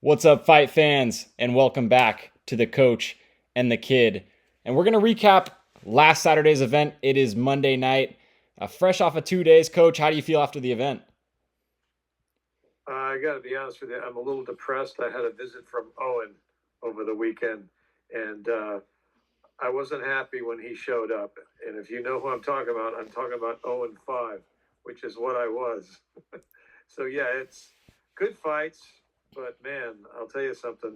What's up, fight fans, and welcome back to the Coach and the Kid. And we're going to recap last Saturday's event. It is Monday night. Fresh off of 2 days, Coach, how do you feel after the event? I got to be honest with you. I'm a little depressed. I had a visit from Owen over the weekend, and I wasn't happy when he showed up. And if you know who I'm talking about Owen 5, which is what I was. So, yeah, it's good fights, but man, I'll tell you something.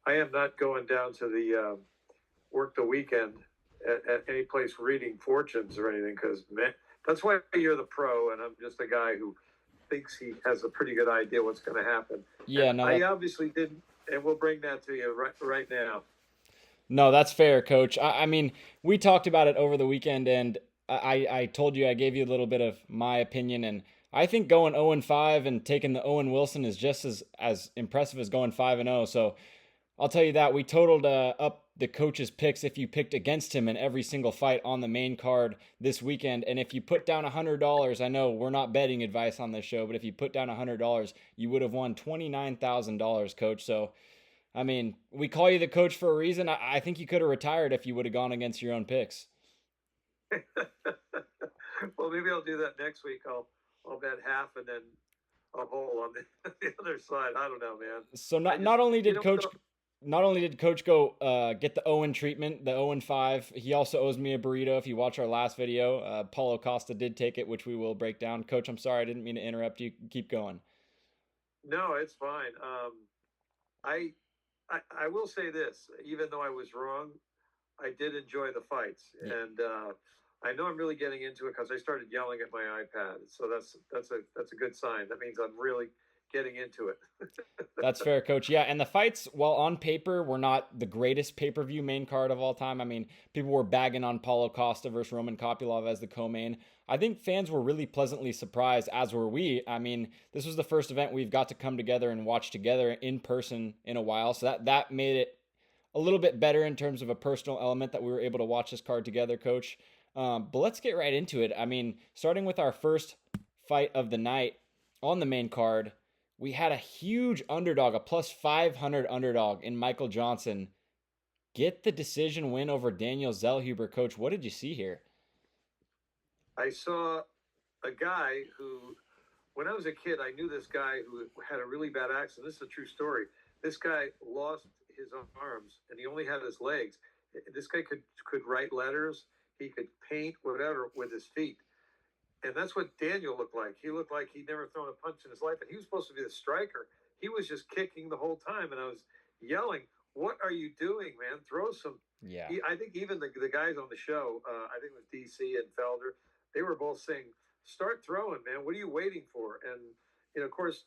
I am not going down to the work the weekend at any place reading fortunes or anything because, man, that's why you're the pro, and I'm just a guy who thinks he has a pretty good idea what's going to happen. And Yeah, no, I obviously didn't, and we'll bring that to you right now. no, that's fair, Coach. I mean, we talked about it over the weekend, and I told you I gave you a little bit of my opinion, and I think going 0-5 and taking the Owen Wilson is just as impressive as going 5-0. So I'll tell you that we totaled up the coach's picks if you picked against him in every single fight on the main card this weekend. And if you put down $100, I know we're not betting advice on this show, but if you put down $100, you would have won $29,000, Coach. So, I mean, we call you the coach for a reason. I think you could have retired if you would have gone against your own picks. Well, maybe I'll do that next week. I'll bet half and then a whole on the other side. I don't know, man. So I not just not only you did know Coach not only did Coach go get the Owen treatment, the Owen 5, he also owes me a burrito. If you watch our last video, Paulo Costa did take it, which we will break down. Coach, I'm sorry, I didn't mean to interrupt you. Keep going. no, it's fine. I, I will say this, even though I was wrong, I did enjoy the fights, Yeah. and I know I'm really getting into it because I started yelling at my iPad. So that's a good sign. That means I'm really getting into it. That's fair, Coach. Yeah, and the fights, while on paper, were not the greatest pay-per-view main card of all time. I mean, people were bagging on Paulo Costa versus Roman Kopylov as the co-main. I think fans were really pleasantly surprised, as were we. I mean, this was the first event we've got to come together and watch together in person in a while, so that made it a little bit better in terms of a personal element that we were able to watch this card together, Coach. But let's get right into it. I mean, starting with our first fight of the night on the main card, we had a huge underdog, a plus 500 underdog in Michael Johnson, get the decision win over Daniel Zellhuber. Coach, what did you see here? I saw a guy who, when I was a kid, I knew this guy who had a really bad accident. This is a true story. This guy lost his arms and he only had his legs. This guy could write letters. He could paint whatever with his feet. And that's what Daniel looked like. He looked like he'd never thrown a punch in his life, and he was supposed to be the striker. He was just kicking the whole time, and I was yelling, "What are you doing, man? Throw some!" Yeah. I think even the guys on the show, I think it was DC and Felder, they were both saying, "Start throwing, man. What are you waiting for?" And of course,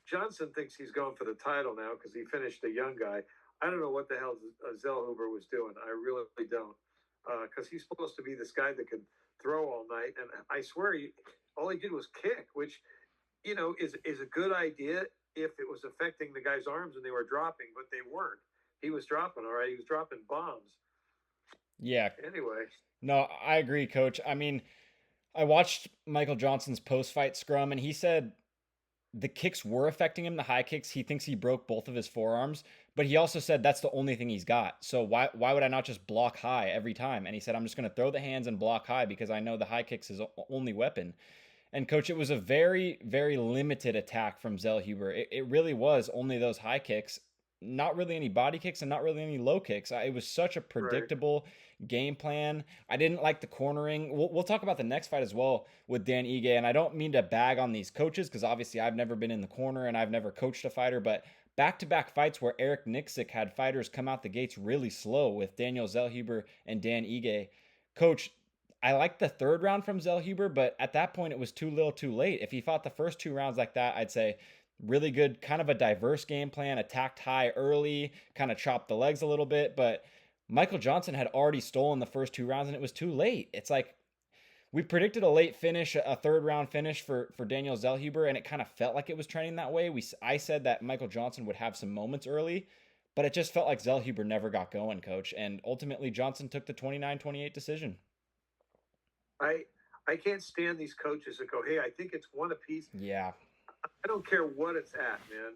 Johnson thinks he's going for the title now because he finished a young guy. I don't know what the hell Zellhuber was doing. I really don't, because he's supposed to be this guy that can throw all night. And I swear, all he did was kick, which is a good idea if it was affecting the guy's arms and they were dropping, but they weren't. He was dropping all right. He was dropping bombs. Yeah. Anyway, No, I agree, Coach. I mean, I watched Michael Johnson's post-fight scrum, and he said the kicks were affecting him, the high kicks. He thinks he broke both of his forearms, but he also said that's the only thing he's got. So why would I not just block high every time? And he said I'm just going to throw the hands and block high because I know the high kicks is only weapon. And coach, it was a very, very limited attack from Zellhuber. It really was only those high kicks, not really any body kicks and not really any low kicks. It was such a right. predictable game plan. I didn't like the cornering. We'll talk about the next fight as well with Dan Ige. And I don't mean to bag on these coaches because obviously I've never been in the corner and I've never coached a fighter, but back-to-back fights where Eric Nixick had fighters come out the gates really slow with Daniel Zellhuber and Dan Ige. Coach, I liked the third round from Zellhuber, but at that point it was too little too late. If he fought the first two rounds like that, I'd say really good, kind of a diverse game plan, attacked high early, kind of chopped the legs a little bit. But Michael Johnson had already stolen the first two rounds and it was too late. It's like we predicted a late finish, a third round finish for Daniel Zellhuber, and it kind of felt like it was trending that way. I said that Michael Johnson would have some moments early, but it just felt like Zellhuber never got going, coach. And ultimately, Johnson took the 29-28 decision. I I can't stand these coaches that go, "Hey, I think it's one apiece." Yeah. I don't care what it's at, man.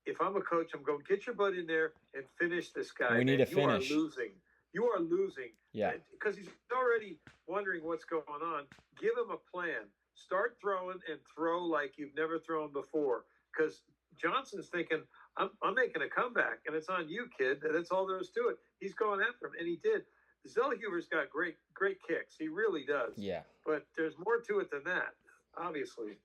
if I'm a coach, I'm going, get your butt in there and finish this guy. We need Man. to You are finish. losing. You are losing. Yeah. Because he's already wondering what's going on. Give him a plan. Start throwing and throw like you've never thrown before. Because Johnson's thinking, I'm making a comeback, and it's on you, kid. That's all there is to it. He's going after him, and he did. Zellhuber's got great kicks. He really does. Yeah. But there's more to it than that, obviously.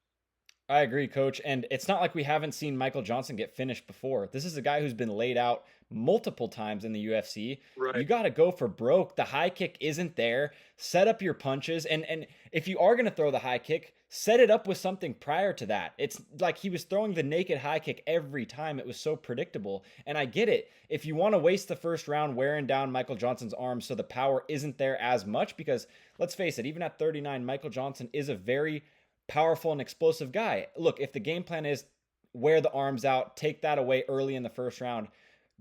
I agree, Coach. And it's not like we haven't seen Michael Johnson get finished before. This is a guy who's been laid out multiple times in the UFC. Right. You got to go for broke. The high kick isn't there. Set up your punches. And if you are going to throw the high kick, set it up with something prior to that. It's like he was throwing the naked high kick every time. It was so predictable. And I get it. If you want to waste the first round wearing down Michael Johnson's arms so the power isn't there as much, because let's face it, even at 39, Michael Johnson is a very powerful and explosive guy. Look, if the game plan is wear the arms out, take that away early in the first round,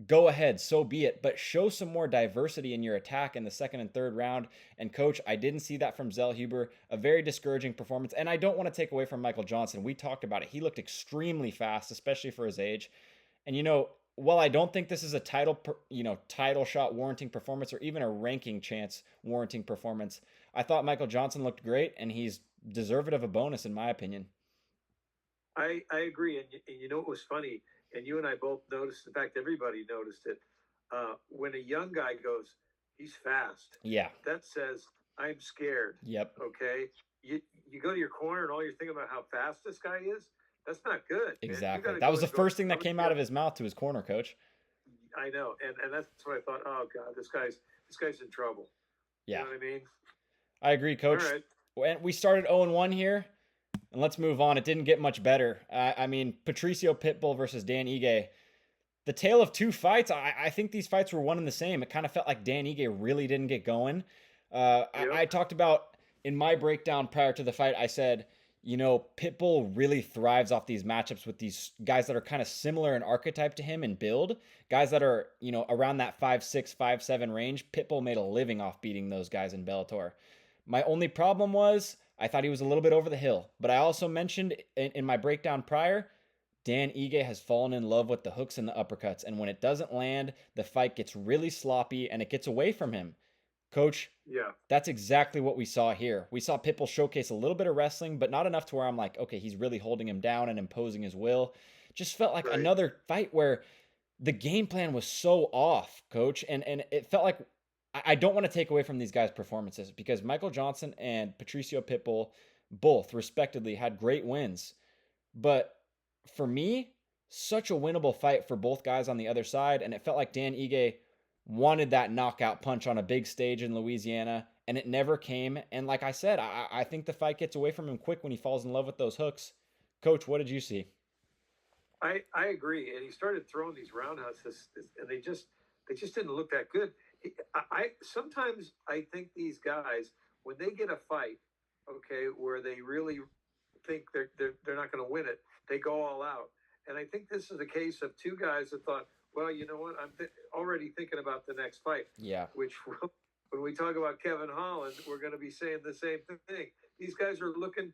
go ahead, so be it. But show some more diversity in your attack in the second and third round. And Coach, I didn't see that from Zellhuber. A very discouraging performance. And I don't want to take away from Michael Johnson. We talked about it. He looked extremely fast, especially for his age. And while I don't think this is a title shot warranting performance or even a ranking chance warranting performance, I thought Michael Johnson looked great, and he's deserving of a bonus in my opinion. I agree. And you know what was funny? And you and I both noticed, in fact, everybody noticed it. When a young guy goes, he's fast. Yeah. That says, I'm scared. Yep. Okay. You go to your corner and all you're thinking about how fast this guy is. That's not good. Exactly. That was the first thing that came out of his mouth to his corner, Coach. I know. And that's what I thought. Oh God, this guy's in trouble. Yeah. You know what I mean? I agree, Coach. All right. We started 0-1 here. And let's move on. It didn't get much better. Patricio Pitbull versus Dan Ige. The tale of two fights. I think these fights were one and the same. It kind of felt like Dan Ige really didn't get going. Yep. I talked about in my breakdown prior to the fight, I said, Pitbull really thrives off these matchups with these guys that are kind of similar in archetype to him and build. Guys that are, around that 5'6", 5'7" range. Pitbull made a living off beating those guys in Bellator. My only problem was I thought he was a little bit over the hill. But I also mentioned in my breakdown prior, Dan Ige has fallen in love with the hooks and the uppercuts. And when it doesn't land, the fight gets really sloppy and it gets away from him. Coach, yeah, that's exactly what we saw here. We saw Pitbull showcase a little bit of wrestling, but not enough to where I'm like, okay, he's really holding him down and imposing his will. Just felt like another fight where the game plan was so off, Coach. And it felt like I don't want to take away from these guys' performances because Michael Johnson and Patricio Pitbull both respectively had great wins. But for me, such a winnable fight for both guys on the other side. And it felt like Dan Ige wanted that knockout punch on a big stage in Louisiana, and it never came. And like I said, I think the fight gets away from him quick when he falls in love with those hooks. Coach, what did you see? I agree. And he started throwing these roundhouses, and they just didn't look that good. Sometimes I think these guys, when they get a fight, okay, where they really think they're not going to win it, they go all out. And I think this is a case of two guys that thought, well, you know what, I'm already thinking about the next fight. Yeah. Which, when we talk about Kevin Holland, we're going to be saying the same thing. These guys are looking.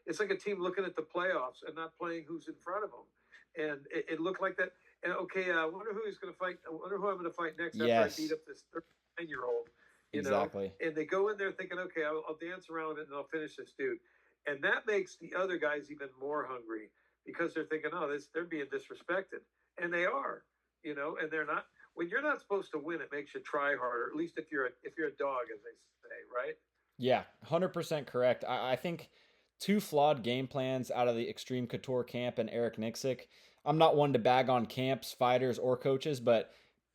It's like a team looking at the playoffs and not playing who's in front of them. And it looked like that. And okay, I wonder who he's going to fight. I wonder who I'm going to fight next after I beat up this 39-year-old. Exactly. And they go in there thinking, okay, I'll dance around with it and I'll finish this dude. And that makes the other guys even more hungry because they're thinking, oh, they're being disrespected. And they are, and they're not. When you're not supposed to win, it makes you try harder. At least if you're a dog, as they say, right? Yeah, 100% correct. I think two flawed game plans out of the Extreme Couture camp and Eric Nixick. I'm not one to bag on camps, fighters, or coaches, but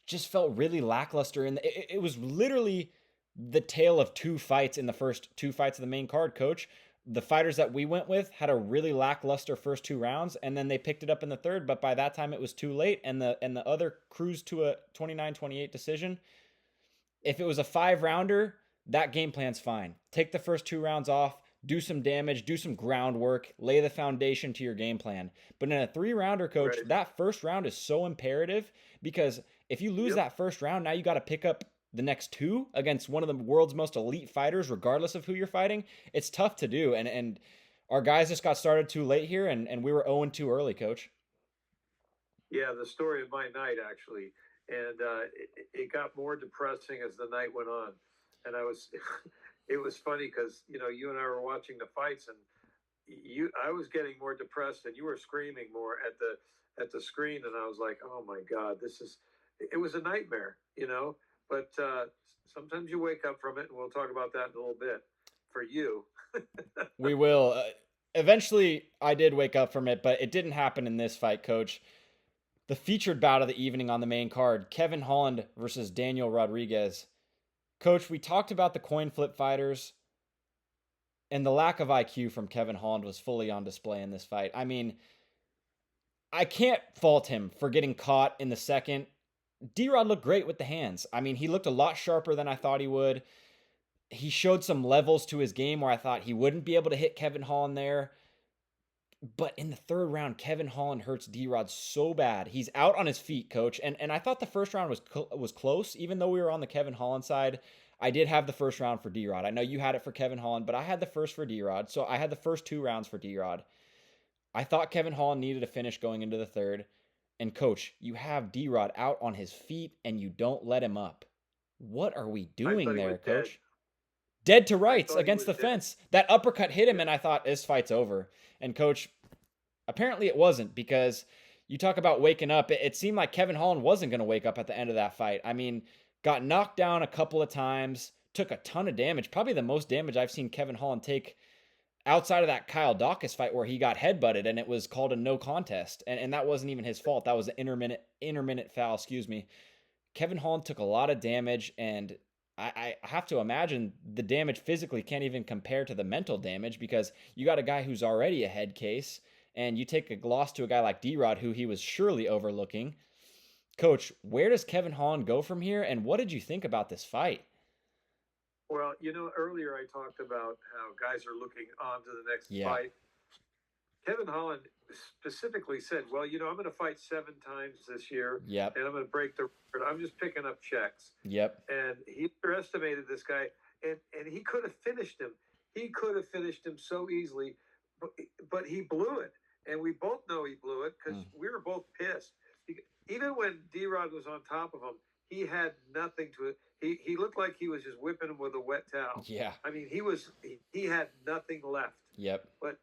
just felt really lackluster. And it was literally the tale of two fights in the first two fights of the main card, Coach. The fighters that we went with had a really lackluster first two rounds, and then they picked it up in the third, but by that time it was too late, and the other cruised to a 29-28 decision. If it was a 5-rounder, that game plan's fine. Take the first 2 rounds off, do some damage, do some groundwork, lay the foundation to your game plan. But in a 3-rounder, Coach, that first round is so imperative because if you lose that first round, now you got to pick up the next 2 against one of the world's most elite fighters, regardless of who you're fighting. It's tough to do. And our guys just got started too late here, and we were 0-2 early, Coach. Yeah, the story of my night actually, and it got more depressing as the night went on, and I was, it was funny because you and I were watching the fights, and I was getting more depressed, and you were screaming more at the screen, and I was like, oh my god, it was a nightmare, but sometimes you wake up from it, and we'll talk about that in a little bit. For you, We will. Eventually, I did wake up from it, but it didn't happen in this fight, Coach. The featured bout of the evening on the main card, Kevin Holland versus Daniel Rodriguez. Coach, we talked about the coin flip fighters, and the lack of IQ from Kevin Holland was fully on display in this fight. I mean, I can't fault him for getting caught in the second. D-Rod looked great with the hands. I mean, he looked a lot sharper than I thought he would. He showed some levels to his game where I thought he wouldn't be able to hit Kevin Holland there. But in the third round, Kevin Holland hurts D-Rod so bad. He's out on his feet, Coach. And I thought the first round was close, even though we were on the Kevin Holland side. I did have the first round for D-Rod. I know you had it for Kevin Holland, but I had the first for D-Rod. So I had the first 2 rounds for D-Rod. I thought Kevin Holland needed a finish going into the third. And Coach, you have D-Rod out on his feet and you don't let him up. What are we I doing thought he there, was dead. Coach? Dead to I rights thought he against was the dead. fence. That uppercut hit him, Yeah. and I thought this fight's over. And Coach, apparently it wasn't, because you talk about waking up. It seemed like Kevin Holland wasn't going to wake up at the end of that fight. I mean, got knocked down a couple of times, took a ton of damage, probably the most damage I've seen Kevin Holland take outside of that Kyle Dawkins fight where he got headbutted and it was called a no contest. And that wasn't even his fault. That was an intermittent foul, excuse me. Kevin Holland took a lot of damage, and I have to imagine the damage physically can't even compare to the mental damage, because you got a guy who's already a head case, and you take a loss to a guy like D-Rod, who he was surely overlooking. Coach, where does Kevin Holland go from here, and what did you think about this fight? Well, earlier I talked about how guys are looking on to the next Yeah. fight. Kevin Holland specifically said, "Well, I'm going to fight 7 times this year, Yep. and I'm going to break the record. I'm just picking up checks." Yep. And he underestimated this guy, and he could have finished him. He could have finished him so easily, but he blew it, and we both know he blew it because we were both pissed. Even when D-Rod was on top of him, he had nothing to it. He looked like he was just whipping him with a wet towel. Yeah. I mean, he had nothing left. Yep. But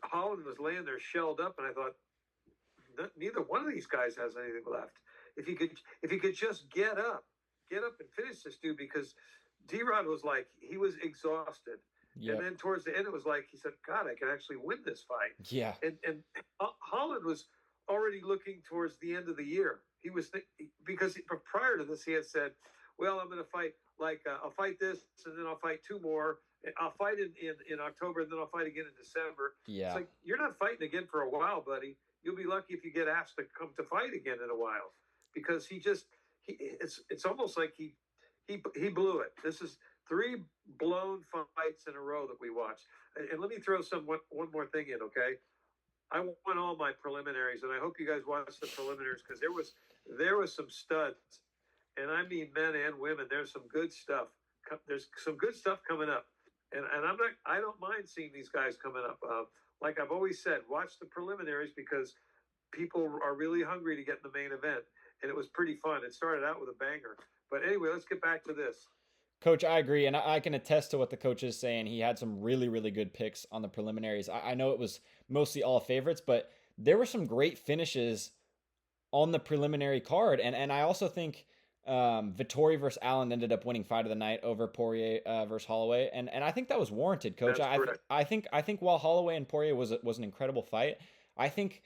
Holland was laying there shelled up, and I thought neither one of these guys has anything left. If he could just get up and finish this dude, because D-Rod was like, he was exhausted. Yep. And then towards the end, it was like he said, "God, I can actually win this fight." Yeah. And Holland was already looking towards the end of the year. He was because prior to this, he had said, "Well, I'm going to fight I'll fight this, and then I'll fight 2 more. I'll fight in October, and then I'll fight again in December." Yeah. It's like, you're not fighting again for a while, buddy. You'll be lucky if you get asked to come to fight again in a while, because it's almost like he blew it. This is 3 blown fights in a row that we watched. And let me throw one more thing in, okay? I won all my preliminaries, and I hope you guys watched the preliminaries, because there was some studs, and I mean men and women. There's some good stuff. There's some good stuff coming up, and I don't mind seeing these guys coming up. Like I've always said, watch the preliminaries, because people are really hungry to get in the main event, and it was pretty fun. It started out with a banger. But anyway, let's get back to this. Coach, I agree, and I can attest to what the coach is saying. He had some really, really good picks on the preliminaries. I know it was mostly all favorites, but there were some great finishes on the preliminary card, and I also think Vettori versus Allen ended up winning fight of the night over Poirier versus Holloway, and I think that was warranted, Coach. That's correct. I think while Holloway and Poirier was an incredible fight, I think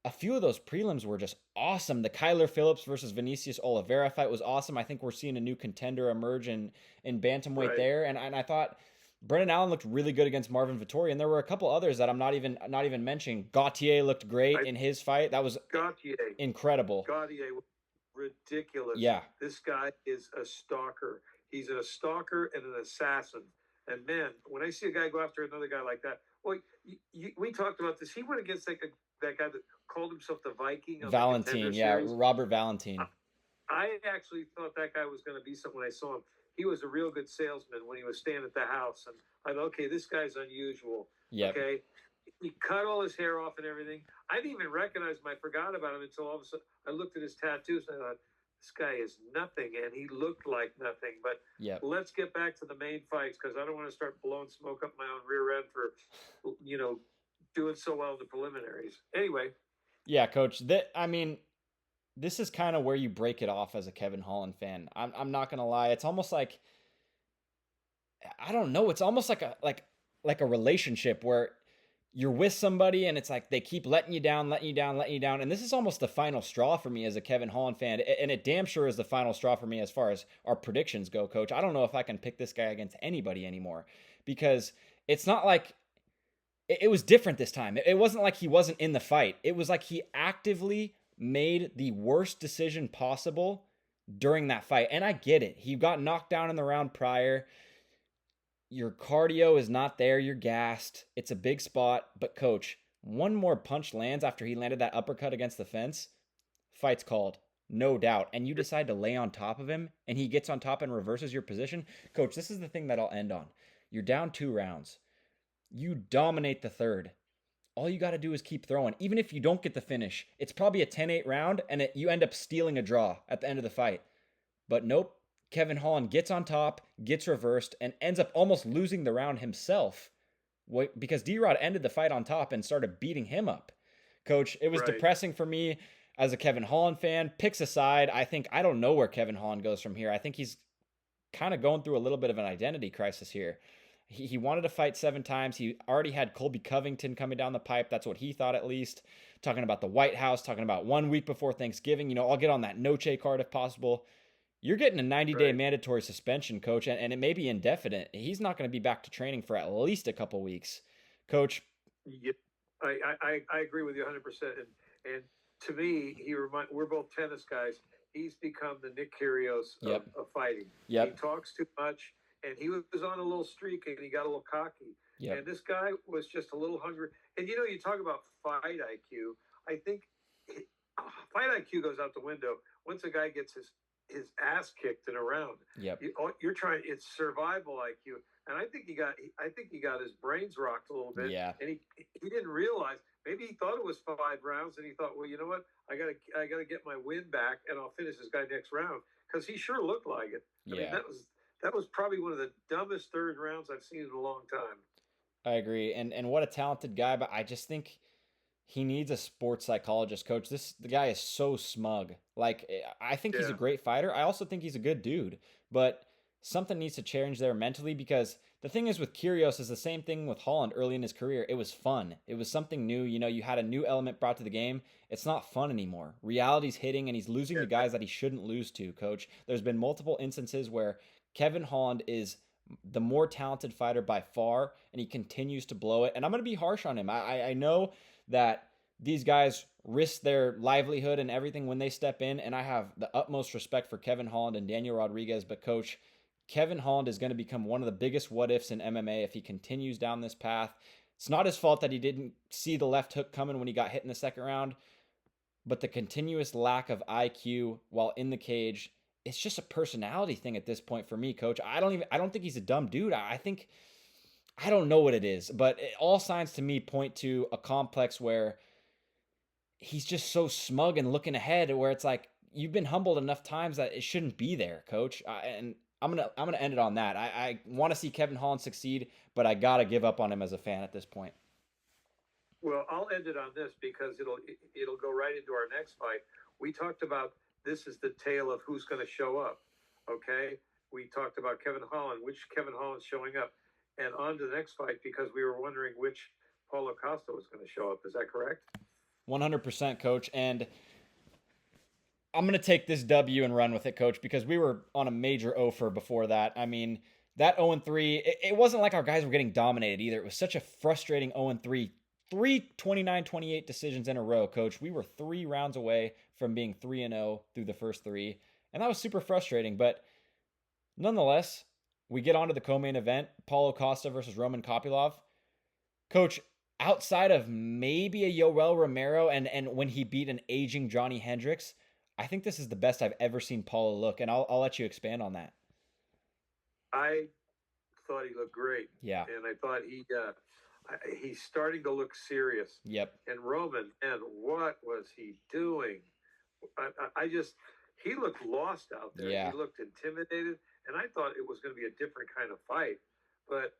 a few of those prelims were just awesome. The Kyler Phillips versus Vinicius Oliveira fight was awesome. I think we're seeing a new contender emerge in bantamweight Right. there, and I thought Brendan Allen looked really good against Marvin Vettori, and there were a couple others that I'm not even mentioning. Gautier looked great in his fight. That was Gautier incredible. Gautier was ridiculous. Yeah. This guy is a stalker. He's a stalker and an assassin. And man, when I see a guy go after another guy like that, well, we talked about this. He went against that guy that called himself the Viking. Valentine, yeah, series. Robert Valentine. I actually thought that guy was going to be something when I saw him. He was a real good salesman when he was staying at the house. And I thought, okay, this guy's unusual. Yep. Okay. he cut all his hair off and everything. I didn't even recognize him. I forgot about him until all of a sudden I looked at his tattoos and I thought, this guy is nothing, and he looked like nothing. But Yep. let's get back to the main fights because I don't want to start blowing smoke up my own rear end for, doing so well in the preliminaries. Anyway, Yeah, coach. This is kind of where you break it off as a Kevin Holland fan. I'm not gonna lie. It's almost like, I don't know. It's almost like a relationship where you're with somebody and it's like they keep letting you down, letting you down, letting you down. And this is almost the final straw for me as a Kevin Holland fan. And it damn sure is the final straw for me as far as our predictions go, coach. I don't know if I can pick this guy against anybody anymore because it's not like it was different this time. It wasn't like he wasn't in the fight. It was like he actively made the worst decision possible during that fight. And I get it. He got knocked down in the round prior. Your cardio is not there. You're gassed. It's a big spot. But, coach, one more punch lands after he landed that uppercut against the fence. Fight's called. No doubt. And you decide to lay on top of him, and he gets on top and reverses your position. Coach, this is the thing that I'll end on. You're down 2 rounds. You dominate the third. All you got to do is keep throwing. Even if you don't get the finish, it's probably a 10-8 round, and you end up stealing a draw at the end of the fight. But nope. Kevin Holland gets on top, gets reversed, and ends up almost losing the round himself because D-Rod ended the fight on top and started beating him up. Coach, it was depressing for me as a Kevin Holland fan. Picks aside, I don't know where Kevin Holland goes from here. I think he's kind of going through a little bit of an identity crisis here. He wanted to fight 7 times. He already had Colby Covington coming down the pipe. That's what he thought, at least. Talking about the White House, talking about 1 week before Thanksgiving. I'll get on that Noche card if possible. You're getting a 90-day mandatory suspension, Coach, and it may be indefinite. He's not going to be back to training for at least a couple weeks. Coach? Yeah, I agree with you 100%. And to me, we're both tennis guys. He's become the Nick Kyrgios of fighting. Yep. He talks too much, and he was on a little streak, and he got a little cocky. Yep. And this guy was just a little hungry. And, you talk about fight IQ. I think fight IQ goes out the window once a guy gets his ass kicked in a round. Yep. You're trying. It's survival IQ, and I think he got his brains rocked a little bit. Yeah. And he didn't realize. Maybe he thought it was 5 rounds, and he thought, well, you know what? I gotta get my win back, and I'll finish this guy next round because he sure looked like it. I mean, that was probably one of the dumbest third rounds I've seen in a long time. I agree, and what a talented guy, but I just think he needs a sports psychologist, Coach. The guy is so smug. Like, I think he's a great fighter. I also think he's a good dude, but something needs to change there mentally because the thing is with Kyrgios is the same thing with Holland early in his career. It was fun. It was something new. You had a new element brought to the game. It's not fun anymore. Reality's hitting and he's losing to guys that he shouldn't lose to, Coach. There's been multiple instances where Kevin Holland is the more talented fighter by far, and he continues to blow it. And I'm going to be harsh on him. I know that these guys risk their livelihood and everything when they step in, and I have the utmost respect for Kevin Holland and Daniel Rodriguez, but Coach, Kevin Holland is going to become one of the biggest what-ifs in MMA if he continues down this path. It's not his fault that he didn't see the left hook coming when he got hit in the second round, but the continuous lack of IQ while in the cage, it's just a personality thing at this point for me, Coach. I don't think he's a dumb dude. I don't know what it is, but all signs to me point to a complex where he's just so smug and looking ahead, where it's like you've been humbled enough times that it shouldn't be there, Coach. And I'm gonna end it on that. I want to see Kevin Holland succeed, but I gotta give up on him as a fan at this point. Well, I'll end it on this because it'll go right into our next fight. We talked about this is the tale of who's going to show up. Okay, we talked about Kevin Holland, which Kevin Holland's showing up, and on to the next fight because we were wondering which Paulo Costa was going to show up. Is that correct? 100%, Coach. And I'm going to take this W and run with it, Coach, because we were on a major offer before that. I mean, that 0-3, it wasn't like our guys were getting dominated either. It was such a frustrating 0-3. 3 29-28 decisions in a row, Coach. We were 3 rounds away from being 3-0 through the first 3. And that was super frustrating. But nonetheless, we get on to the co-main event, Paulo Costa versus Roman Kopylov. Coach, outside of maybe a Yoel Romero and when he beat an aging Johnny Hendricks, I think this is the best I've ever seen Paulo look, and I'll let you expand on that. I thought he looked great. Yeah. And I thought he's starting to look serious. Yep. And Roman, and what was he doing? I just, he looked lost out there. He Yeah. looked intimidated, and I thought it was going to be a different kind of fight. But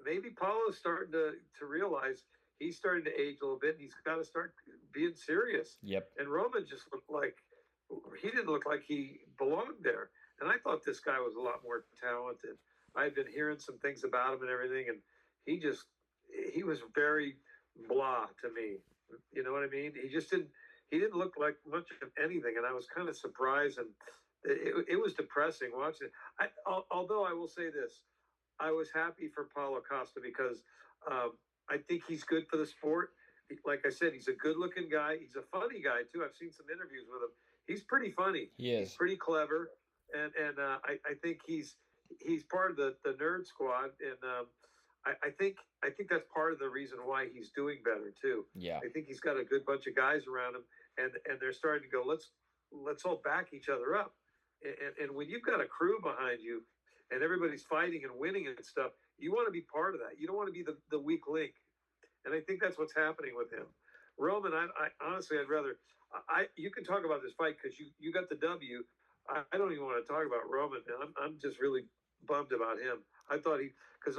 maybe Paulo's starting to realize he's starting to age a little bit, and he's got to start being serious. Yep. And Roman just looked like he didn't look like he belonged there. And I thought this guy was a lot more talented. I've been hearing some things about him and everything, and he was very blah to me. You know what I mean? He didn't look like much of anything, and I was kind of surprised, and it was depressing watching it. Although I will say this, I was happy for Paulo Costa because I think he's good for the sport. Like I said, he's a good-looking guy. He's a funny guy too. I've seen some interviews with him. He's pretty funny. He is. He's pretty clever, and I think he's part of the nerd squad, and I think that's part of the reason why he's doing better too. Yeah. I think he's got a good bunch of guys around him, and they're starting to go, let's all back each other up, and when you've got a crew behind you, and everybody's fighting and winning and stuff, you want to be part of that. You don't want to be the weak link, and I think that's what's happening with him. Roman, I honestly, I'd rather. You can talk about this fight because you got the W. I don't even want to talk about Roman. I'm just really bummed about him. I thought because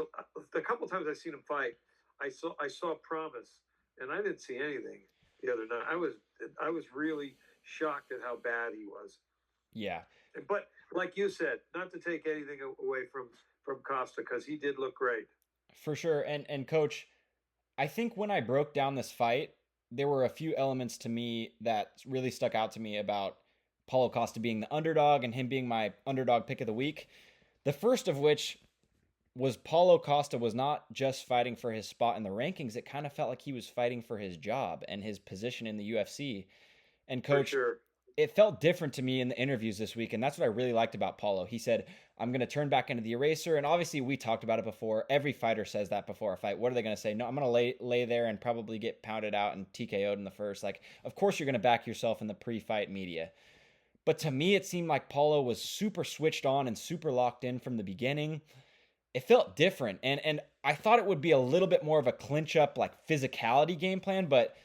the couple times I've seen him fight, I saw promise, and I didn't see anything the other night. I was really shocked at how bad he was. Yeah. But like you said, not to take anything away from Costa, because he did look great. For sure. And coach, I think when I broke down this fight, there were a few elements to me that really stuck out to me about Paulo Costa being the underdog and him being my underdog pick of the week. The first of which was Paulo Costa was not just fighting for his spot in the rankings. It kind of felt like he was fighting for his job and his position in the UFC. And coach, sure, it felt different to me in the interviews this week, and that's what I really liked about Paulo. He said, I'm going to turn back into the eraser, and obviously we talked about it before. Every fighter says that before a fight. What are they going to say? No, I'm going to lay there and probably get pounded out and TKO'd in the first. Like, of course you're going to back yourself in the pre-fight media. But to me, it seemed like Paulo was super switched on and super locked in from the beginning. It felt different, and I thought it would be a little bit more of a clinch-up, like, physicality game plan, but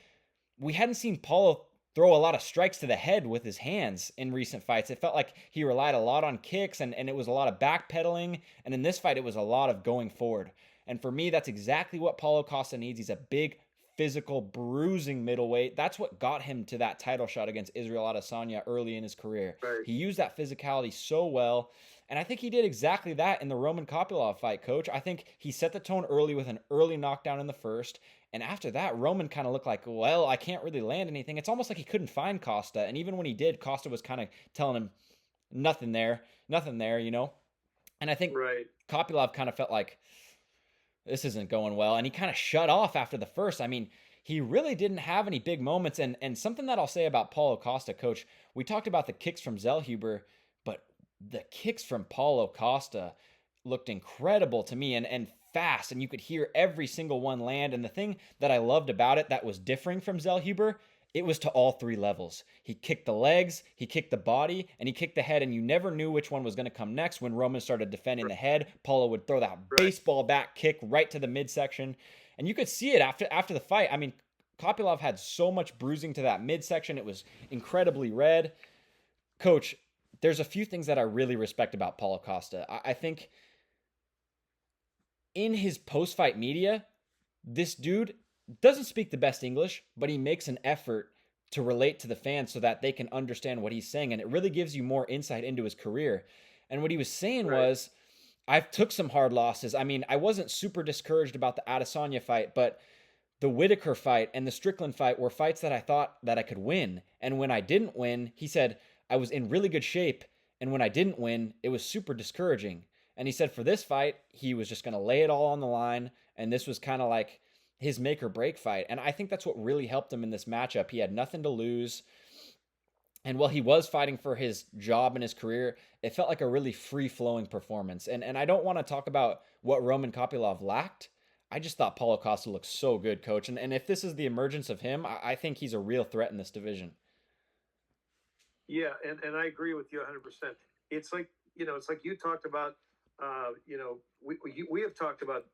we hadn't seen Paulo throw a lot of strikes to the head with his hands in recent fights. It felt like he relied a lot on kicks, and it was a lot of backpedaling. And in this fight, it was a lot of going forward. And for me, that's exactly what Paulo Costa needs. He's a big, physical, bruising middleweight. That's what got him to that title shot against Israel Adesanya early in his career. right. He used that physicality so well. And I think he did exactly that in the Roman Kopylov fight, coach. I think he set the tone early with an early knockdown in the first. And after that, Roman kind of looked like, well, I can't really land anything. It's almost like he couldn't find Costa. And even when he did, Costa was kind of telling him, nothing there, you know? And I think right. Kopylov kind of felt like, this isn't going well. And he kind of shut off after the first. I mean, he really didn't have any big moments. And something that I'll say about Paulo Costa, coach, we talked about the kicks from Zellhuber, but the kicks from Paulo Costa looked incredible to me and fast, and you could hear every single one land. And the thing that I loved about it that was differing from Zellhuber, it was to all three levels. He kicked the legs, he kicked the body, and he kicked the head, and you never knew which one was going to come next. When Roman started defending the head, Paulo would throw that baseball bat kick right to the midsection, and you could see it after the fight. I mean, Kopylov had so much bruising to that midsection. It was incredibly red. Coach, there's a few things that I really respect about Paulo Costa. I think in his post-fight media, this dude doesn't speak the best English, but he makes an effort to relate to the fans so that they can understand what he's saying. And it really gives you more insight into his career. And what he was saying was, I've took some hard losses. I mean, I wasn't super discouraged about the Adesanya fight, but the Whitaker fight and the Strickland fight were fights that I thought that I could win. And when I didn't win, he said, I was in really good shape. And when I didn't win, it was super discouraging. And he said for this fight, he was just going to lay it all on the line. And this was kind of like his make or break fight. And I think that's what really helped him in this matchup. He had nothing to lose. And while he was fighting for his job and his career, it felt like a really free-flowing performance. And I don't want to talk about what Roman Kopylov lacked. I just thought Paulo Costa looked so good, coach. And if this is the emergence of him, I think he's a real threat in this division. Yeah, and I agree with you 100%. It's like, it's like you talked about, we have talked about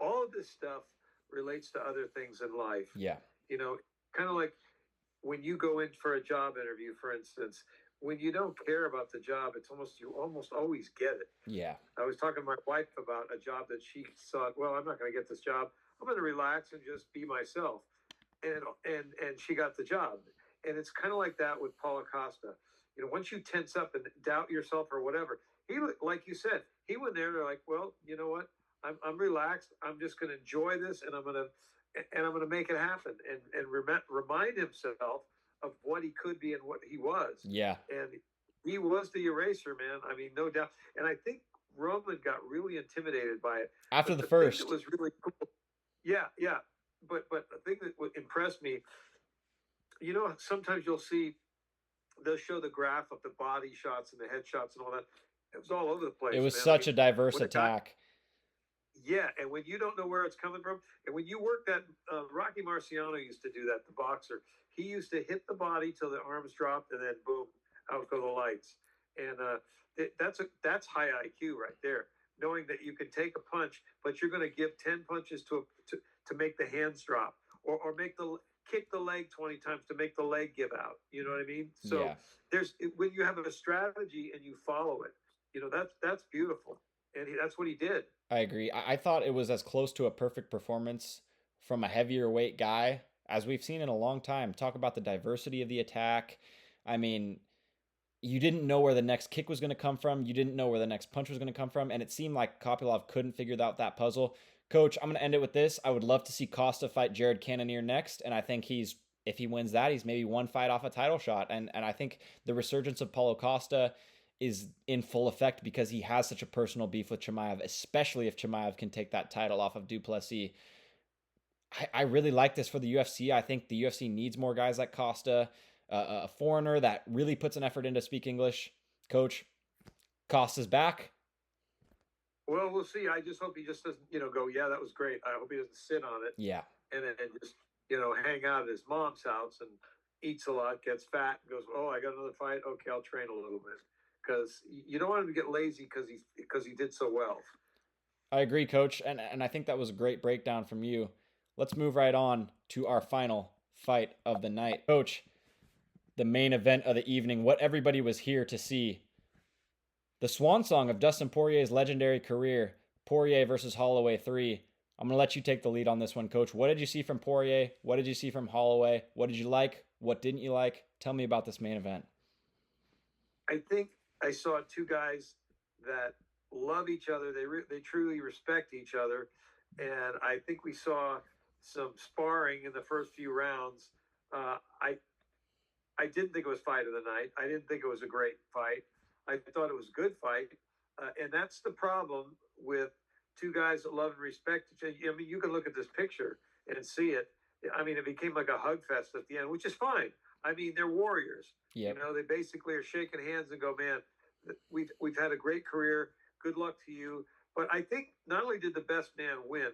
all of this stuff relates to other things in life. Yeah. You know, kind of like when you go in for a job interview, for instance, when you don't care about the job, you almost always get it. Yeah. I was talking to my wife about a job that she thought, well, I'm not going to get this job. I'm going to relax and just be myself. And she got the job. And it's kind of like that with Paulo Costa. You know, once you tense up and doubt yourself or whatever, he, like you said, he went there and they're like, well, you know what? I'm relaxed. I'm just going to enjoy this, and I'm going to make it happen, and remind himself of what he could be and what he was. Yeah. And he was the eraser, man. I mean, no doubt. And I think Roman got really intimidated by it. After But the thing first. that was really cool. Yeah, yeah. But the thing that would impress me, you know, sometimes they'll show the graph of the body shots and the head shots and all that. It was all over the place. It was man. such a diverse when a guy- attack. yeah, and when you don't know where it's coming from, and when you work that, Rocky Marciano used to do that, the boxer. He used to hit the body till the arms dropped, and then boom, out go the lights. And that's high IQ right there. Knowing that you can take a punch, but you're going to give 10 punches to make the hands drop, or kick the leg 20 times to make the leg give out. You know what I mean? So Yeah. when you have a strategy and you follow it, you know, that's beautiful, and that's what he did. I agree. I thought it was as close to a perfect performance from a heavier weight guy as we've seen in a long time. Talk about the diversity of the attack. I mean, you didn't know where the next kick was going to come from. You didn't know where the next punch was going to come from. And it seemed like Kopylov couldn't figure out that puzzle. Coach, I'm going to end it with this. I would love to see Costa fight Jared Cannonier next. And I think if he wins that, he's maybe one fight off a title shot. And I think the resurgence of Paulo Costa is in full effect because he has such a personal beef with Chimaev, especially if Chimaev can take that title off of Duplessis. I really like this for the UFC. I think the UFC needs more guys like Costa, a foreigner that really puts an effort in to speak English. Coach, Costa's back. Well, we'll see. I just hope he just doesn't, go, yeah, that was great. I hope he doesn't sit on it. Yeah. And then just, hang out at his mom's house and eats a lot, gets fat, and goes, oh, I got another fight. Okay, I'll train a little bit. Because you don't want him to get lazy because he did so well. I agree, Coach. And I think that was a great breakdown from you. Let's move right on to our final fight of the night. Coach, the main event of the evening, what everybody was here to see. The swan song of Dustin Poirier's legendary career, Poirier versus Holloway 3. I'm going to let you take the lead on this one, Coach. What did you see from Poirier? What did you see from Holloway? What did you like? What didn't you like? Tell me about this main event. I think I saw two guys that love each other. They truly respect each other. And I think we saw some sparring in the first few rounds. I didn't think it was fight of the night. I didn't think it was a great fight. I thought it was a good fight. And that's the problem with two guys that love and respect each other. I mean, you can look at this picture and see it. I mean, it became like a hug fest at the end, which is fine. I mean, they're warriors. Yep. They basically are shaking hands and go, man, we've had a great career. Good luck to you. But I think not only did the best man win,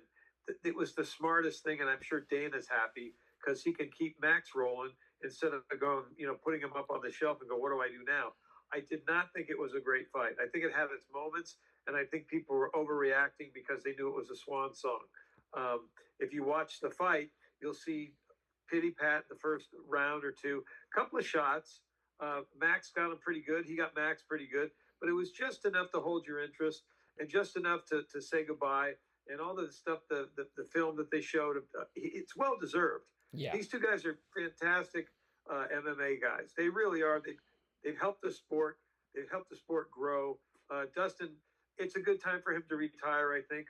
it was the smartest thing, and I'm sure Dana's happy because he can keep Max rolling instead of going, putting him up on the shelf and go, what do I do now? I did not think it was a great fight. I think it had its moments, and I think people were overreacting because they knew it was a swan song. If you watch the fight, you'll see pity pat the first round or two, a couple of shots. Max got him pretty good. He got Max pretty good, but it was just enough to hold your interest and just enough to say goodbye. And all the stuff, the film that they showed, it's well deserved. Yeah. These two guys are fantastic MMA guys. They really are. They've helped the sport. They've helped the sport grow. Dustin, it's a good time for him to retire, I think.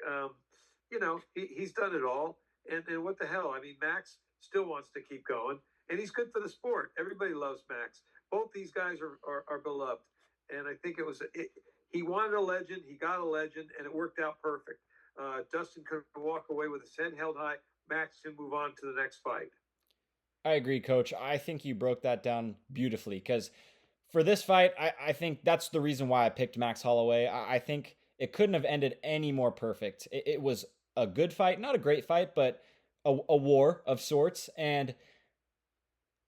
He's done it all. And what the hell? I mean, Max still wants to keep going, and he's good for the sport. Everybody loves Max. Both these guys are beloved. And I think he wanted a legend. He got a legend, and it worked out perfect. Dustin could walk away with his head held high. Max can move on to the next fight. I agree, Coach. I think you broke that down beautifully because for this fight, I think that's the reason why I picked Max Holloway. I think it couldn't have ended any more perfect. It was a good fight, not a great fight, but a war of sorts. And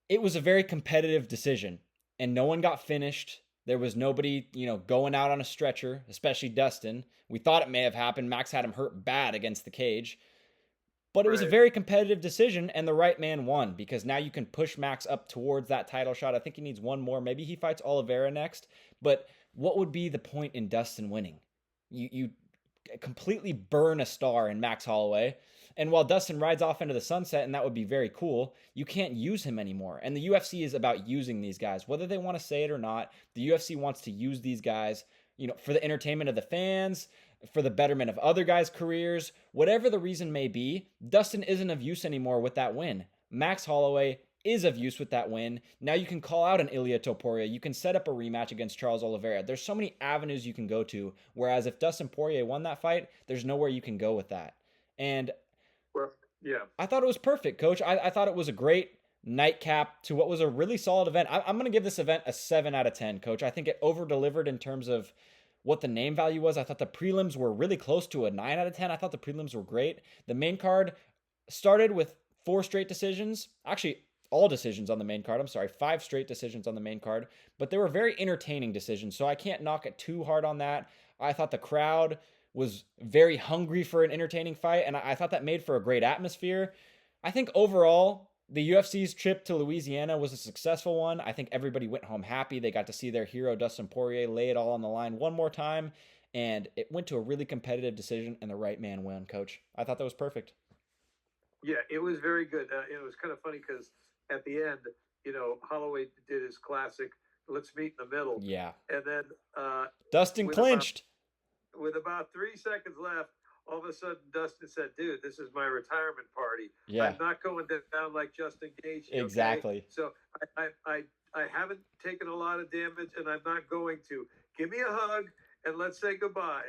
it was a very competitive decision, and no one got finished. There was nobody, going out on a stretcher, especially Dustin. We thought it may have happened. Max had him hurt bad against the cage. But it was a Right. very competitive decision, and the right man won because now you can push Max up towards that title shot. I think he needs one more. Maybe he fights Oliveira next. But what would be the point in Dustin winning? You completely burn a star in Max Holloway. And while Dustin rides off into the sunset, and that would be very cool, you can't use him anymore. And the UFC is about using these guys, whether they want to say it or not. The UFC wants to use these guys, for the entertainment of the fans, for the betterment of other guys' careers, whatever the reason may be. Dustin isn't of use anymore with that win. Max Holloway is of use with that win. Now you can call out an Ilia Topuria. You can set up a rematch against Charles Oliveira. There's so many avenues you can go to. Whereas if Dustin Poirier won that fight, there's nowhere you can go with that. And Well, yeah. I thought it was perfect, Coach. I thought it was a great nightcap to what was a really solid event. I'm going to give this event a 7 out of 10, Coach. I think it over delivered in terms of what the name value was. I thought the prelims were really close to a 9 out of 10. I thought the prelims were great. The main card started with 4 straight decisions. Actually, all decisions on the main card. I'm sorry, 5 straight decisions on the main card. But they were very entertaining decisions, so I can't knock it too hard on that. I thought the crowd was very hungry for an entertaining fight, and I thought that made for a great atmosphere. I think overall, the UFC's trip to Louisiana was a successful one. I think everybody went home happy. They got to see their hero, Dustin Poirier, lay it all on the line one more time, and it went to a really competitive decision, and the right man won, Coach. I thought that was perfect. Yeah, it was very good. It was kind of funny because at the end, Holloway did his classic, let's meet in the middle. Yeah. And then Dustin with clinched. with about 3 seconds left, all of a sudden Dustin said, "Dude, this is my retirement party. Yeah, I'm not going down like Justin Gaethje." Okay? exactly. So I haven't taken a lot of damage, and I'm not going to. Give me a hug and let's say goodbye.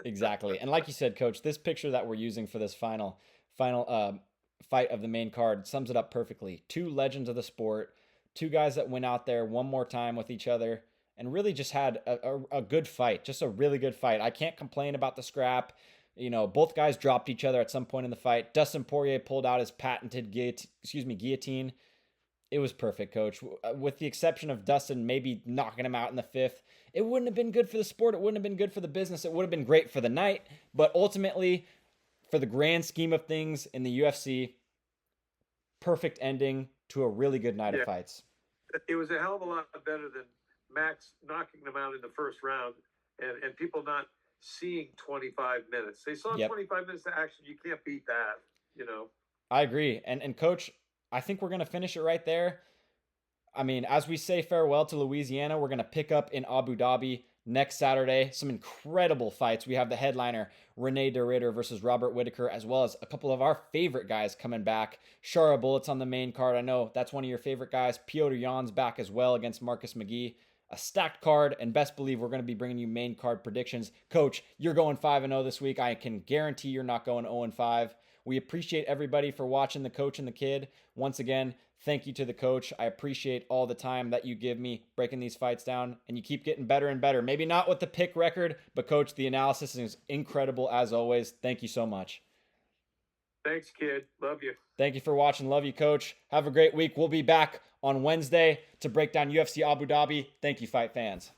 Exactly. And like you said, Coach, this picture that we're using for this final fight of the main card sums it up perfectly. 2 legends of the sport, 2 guys that went out there one more time with each other and really just had a good fight, just a really good fight. I can't complain about the scrap. Both guys dropped each other at some point in the fight. Dustin Poirier pulled out his patented guillotine. It was perfect, Coach. With the exception of Dustin maybe knocking him out in the 5th, it wouldn't have been good for the sport. It wouldn't have been good for the business. It would have been great for the night. But ultimately, for the grand scheme of things in the UFC, perfect ending to a really good night of fights. It was a hell of a lot better than Max knocking them out in the first round and people not seeing 25 minutes. They saw 25 minutes of action. You can't beat that. I agree. And Coach, I think we're going to finish it right there. I mean, as we say farewell to Louisiana, we're going to pick up in Abu Dhabi next Saturday. Some incredible fights. We have the headliner, Rene de Ridder versus Robert Whittaker, as well as a couple of our favorite guys coming back. Shara Bullett's on the main card. I know that's one of your favorite guys. Piotr Jan's back as well against Marcus McGee. A stacked card, and best believe we're going to be bringing you main card predictions. Coach, you're going 5-0 this week. I can guarantee you're not going 0-5. We appreciate everybody for watching the Coach and the Kid. Once again, thank you to the Coach. I appreciate all the time that you give me breaking these fights down, and you keep getting better and better. Maybe not with the pick record, but Coach, the analysis is incredible as always. Thank you so much. Thanks, kid. Love you. Thank you for watching. Love you, Coach. Have a great week. We'll be back on Wednesday to break down UFC Abu Dhabi. Thank you, fight fans.